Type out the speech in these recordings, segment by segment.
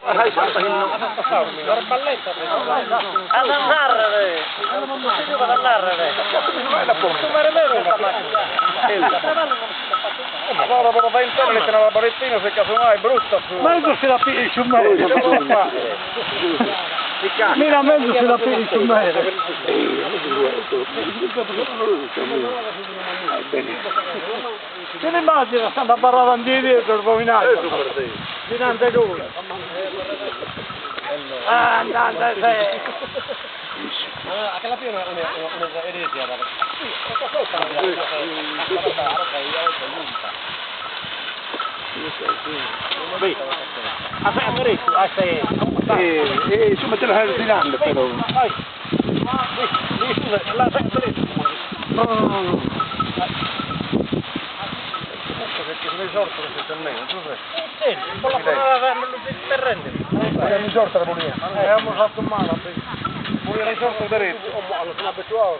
Ad andare! Tu vado andare! Allora proprio fai intero metti una vaporettina se casomai è brutta su. Mezzo se la pigli su me. Mira mezzo se la pigli su me. Te ne immagini, stanno a parlare avanti dietro il rovinato. Dinante lui. Andate se. Anche la prima è un'eresia da Insomma te lo stai tirando però. Perché mi sorto che sei almeno, tu sai. Sì, un po' la per rendere. Mi sorto la bulia. Abbiamo fatto male. Bulia mi sorto diretto. Sono abituato.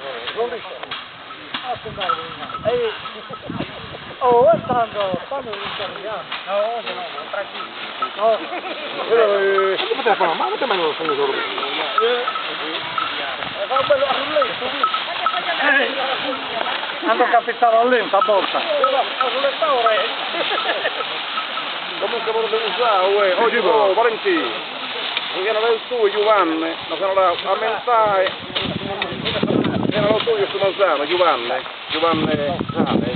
Oh, stanno italiano. No, tranquillo. Come potete fare? Ma avete mai non sono solo? Fa bello a rulletto. Hanno capitato lento a volta. Comunque volete usare, oggi Valentino, che non è il tuo Giovanni, ma sono da aumentare, che non è il tuo Giovanni, Giovanni Sane.